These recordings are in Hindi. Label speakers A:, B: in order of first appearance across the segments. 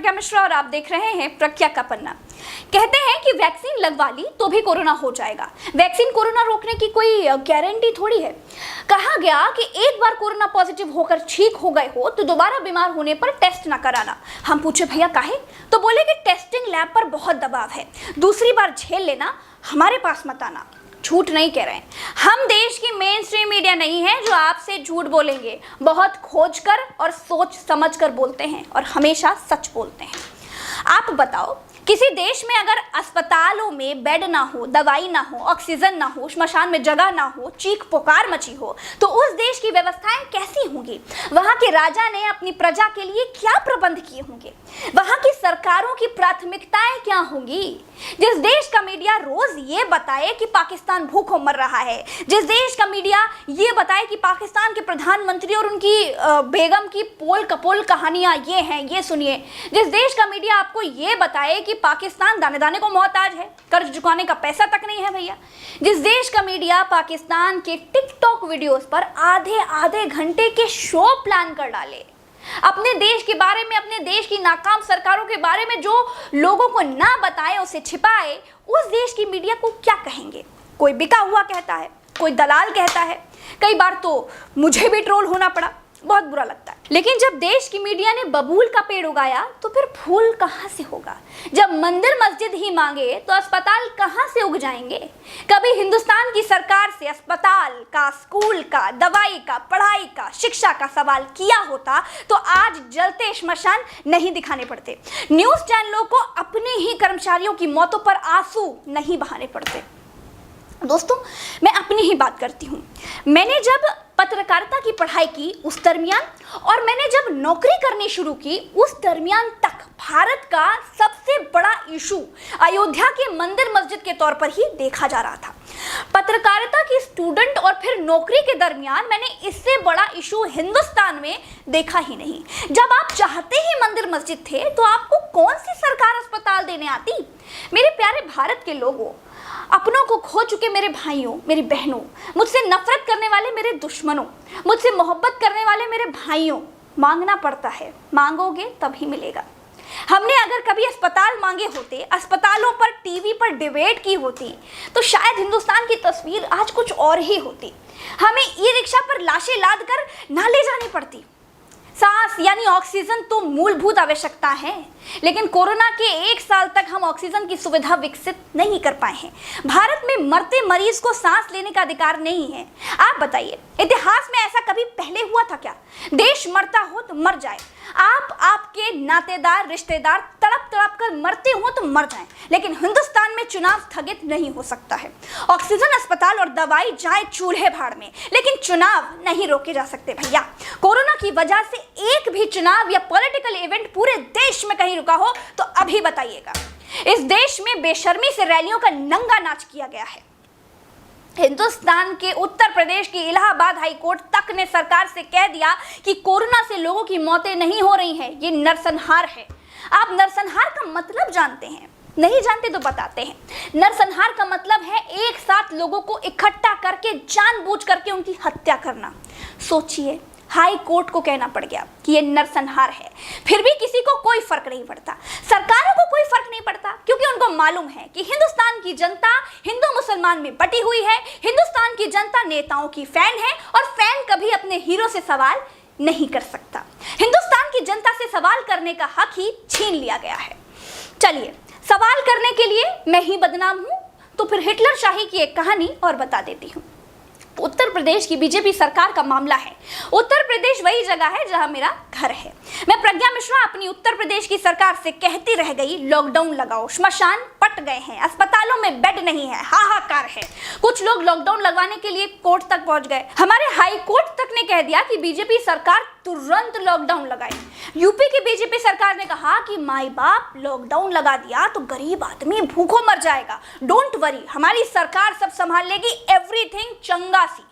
A: प्रज्ञा मिश्रा और आप देख रहे हैं प्रज्ञा का पन्ना। कहते हैं कि वैक्सीन लगवा ली तो भी कोरोना हो जाएगा। वैक्सीन कोरोना रोकने की कोई गारंटी थोड़ी है। कहा गया कि एक बार कोरोना पॉजिटिव होकर ठीक हो गए हो तो दोबारा बीमार होने पर टेस्ट ना कराना। हम पूछे भैया काहे, तो बोले कि टेस्टिंग लैब पर बहुत दबाव है, दूसरी बार झेल लेना, हमारे पास मत आना। झूठ नहीं कह रहे हैं, हम देश की मेन स्ट्रीम मीडिया नहीं है जो आपसे झूठ बोलेंगे। बहुत खोज कर और सोच समझ कर बोलते हैं और हमेशा सच बोलते हैं। आप बताओ, किसी देश में अगर अस्पतालों में बेड ना हो, दवाई ना हो, ऑक्सीजन ना हो, श्मशान में जगह ना हो, चीख पुकार मची हो, तो उस देश की व्यवस्थाएं कैसी होंगी? वहां के राजा ने अपनी प्रजा के लिए क्या प्रबंध किए होंगे? वहां की सरकारों की प्राथमिकताएं क्या होंगी? जिस देश का मीडिया रोज ये बताए कि पाकिस्तान भूखों मर रहा है, जिस देश का मीडिया ये बताए कि पाकिस्तान के प्रधानमंत्री और उनकी बेगम की पोल कपोल कहानियां ये हैं, ये सुनिए। जिस देश का मीडिया आपको ये बताए कि पाकिस्तान दाने दाने को मोहताज है, कर्ज चुकाने का पैसा तक नहीं है भैया। जिस देश का मीडिया पाकिस्तान के टिकटॉक वीडियोस पर आधे आधे घंटे के शो प्लान कर डाले, अपने देश के बारे में, अपने देश की नाकाम सरकारों के बारे में जो लोगों को ना बताए, उसे छिपाए, उस देश की मीडिया को क्या कहेंगे? कोई बिका हुआ कहता है, कोई दलाल कहता है। कई बार तो मुझे भी ट्रोल होना पड़ा, बहुत बुरा लगता है। लेकिन जब देश की मीडिया ने बबूल का पेड़ उगाया तो फिर फूल कहाँ से होगा? जब मंदिर मस्जिद ही मांगे तो अस्पताल कहाँ से उग जाएंगे? कभी हिंदुस्तान की सरकार से अस्पताल का, स्कूल का, दवाई का, पढ़ाई का, शिक्षा का सवाल किया होता तो आज जलते श्मशान नहीं दिखाने पड़ते, न्यूज चैनलों को अपने ही कर्मचारियों की मौतों पर आंसू नहीं बहाने पड़ते। दोस्तों, मैं अपनी ही बात करती हूँ। मैंने जब पत्रकारिता की पढ़ाई की उस दरमियान, और मैंने जब नौकरी करनी शुरू की उस दरमियान तक भारत का सबसे बड़ा इशू अयोध्या के मंदिर मस्जिद के तौर पर ही देखा जा रहा था। पत्रकारिता की स्टूडेंट और फिर नौकरी के दरमियान मैंने इससे बड़ा इशू हिंदुस्तान में देखा ही नहीं। जब आप चाहते ही मंदिर मस्जिद थे तो आपको कौन सी सरकार अस्पताल देने आती? मेरे प्यारे भारत के लोगों, अपनों को खो चुके मेरे भाइयों, मेरी बहनों, मुझसे नफरत करने वाले मेरे दुश्मनों, मुझसे मोहब्बत करने वाले मेरे भाइयों, मांगना पड़ता है, मांगोगे तभी मिलेगा। हमने अगर कभी अस्पताल मांगे होते, अस्पतालों पर टीवी पर डिबेट की होती, तो शायद हिंदुस्तान की तस्वीर आज कुछ और ही होती। हमें ई रिक्शा पर लाशें लाद कर ना ले जानी पड़ती। सांस यानी ऑक्सीजन तो मूलभूत आवश्यकता है, लेकिन कोरोना के 1 साल तक हम ऑक्सीजन की सुविधा विकसित नहीं कर पाए हैं। भारत में मरते मरीज को सांस लेने का अधिकार नहीं है। आप बताइए, इतिहास में ऐसा कभी पहले हुआ था क्या? देश मरता हो तो मर जाए, आपके नातेदार रिश्तेदार तड़प तड़प कर मरते हो तो मर जाएं, लेकिन हिंदुस्तान में चुनाव स्थगित नहीं हो सकता है। ऑक्सीजन, अस्पताल और दवाई जाए चूल्हे भाड़ में, लेकिन चुनाव नहीं रोके जा सकते भैया। कोरोना की वजह से एक भी चुनाव या पॉलिटिकल इवेंट पूरे देश में कहीं रुका हो तो अभी बताइएगा। इस देश में बेशर्मी से रैलियों का नंगा नाच किया गया है। हिंदुस्तान के उत्तर प्रदेश की इलाहाबाद हाई कोर्ट तक ने सरकार से कह दिया कि कोरोना से लोगों की मौतें नहीं हो रही हैं, ये नरसंहार है। आप नरसंहार का मतलब जानते हैं? नहीं जानते तो बताते हैं। नरसंहार का मतलब है एक साथ लोगों को इकट्ठा करके जानबूझ करके उनकी हत्या करना। सोचिए, हाई कोर्ट को कहना पड़ गया कि ये नरसंहार है, फिर भी किसी को कोई फर्क नहीं पड़ता। सरकारों को कोई फर्क नहीं पड़ता, क्योंकि उनको मालूम है कि हिंदुस्तान की जनता हिंदू मुसलमान में बटी हुई है। हिंदुस्तान की जनता नेताओं की फैन है और फैन कभी अपने हीरो से सवाल नहीं कर सकता। हिंदुस्तान की जनता से सवाल करने का हक ही छीन लिया गया है। चलिए, सवाल करने के लिए मैं ही बदनाम हूं, तो फिर हिटलर शाही की एक कहानी और बता देती हूं। उत्तर प्रदेश की बीजेपी सरकार का मामला है। उत्तर प्रदेश वही जगह है जहां मेरा घर है। मैं प्रज्ञा मिश्रा अपनी उत्तर प्रदेश की सरकार से कहती रह गई, लॉकडाउन लगाओ, श्मशान पट गए हैं, अस्पतालों में बेड नहीं है, हाहाकार है। कुछ लोग लॉकडाउन लगवाने के लिए कोर्ट तक पहुंच गए। हमारे हाई कोर्ट तक ने कह दिया कि बीजेपी सरकार तुरंत लॉकडाउन लगाए। यूपी की बीजेपी सरकार ने कहा कि माई बाप, लॉकडाउन लगा दिया तो गरीब आदमी भूखों मर जाएगा, डोंट वरी, हमारी सरकार सब संभाल लेगी, एवरीथिंग चंगा सी।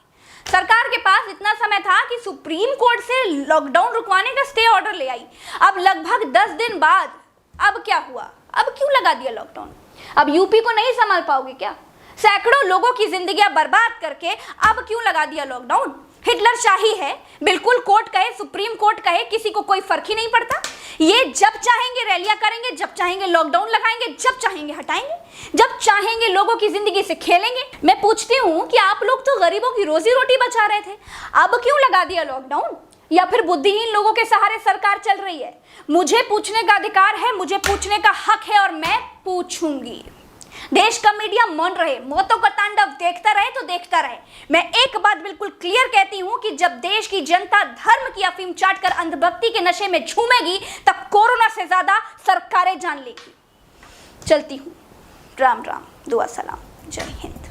A: सरकार के पास इतना समय था कि सुप्रीम कोर्ट से लॉकडाउन रुकवाने का स्टे ऑर्डर ले आई। अब लगभग 10 दिन बाद अब क्या हुआ? अब क्यों लगा दिया लॉकडाउन? अब यूपी को नहीं संभाल पाओगे क्या? सैकड़ों लोगों की जिंदगियां बर्बाद करके अब क्यों लगा दिया लॉकडाउन? हिटलर शाही है, बिल्कुल कोर्ट कहे, सुप्रीम कोर्ट कहे, किसी को कोई फर्क ही नहीं पड़ता। ये जब चाहेंगे रैलियां करेंगे, जब चाहेंगे लॉकडाउन लगाएंगे, जब चाहेंगे हटाएंगे, जब चाहेंगे लोगों की जिंदगी से खेलेंगे। मैं पूछती हूं कि आप लोग तो गरीबों की रोजी रोटी बचा रहे थे, अब क्यों लगा दिया लॉकडाउन? या फिर बुद्धिहीन लोगों के सहारे सरकार चल रही है? मुझे पूछने का अधिकार है, मुझे पूछने का हक है और मैं पूछूंगी। देश का मीडिया मौन रहे, मौतों का तांडव देखता रहे तो देखता रहे। मैं एक बात बिल्कुल क्लियर कहती हूं कि जब देश की जनता धर्म की अफीम चाटकर अंधभक्ति के नशे में झूमेगी, तब कोरोना से ज्यादा सरकारें जान लेगी। चलती हूं। राम राम, दुआ सलाम, जय हिंद।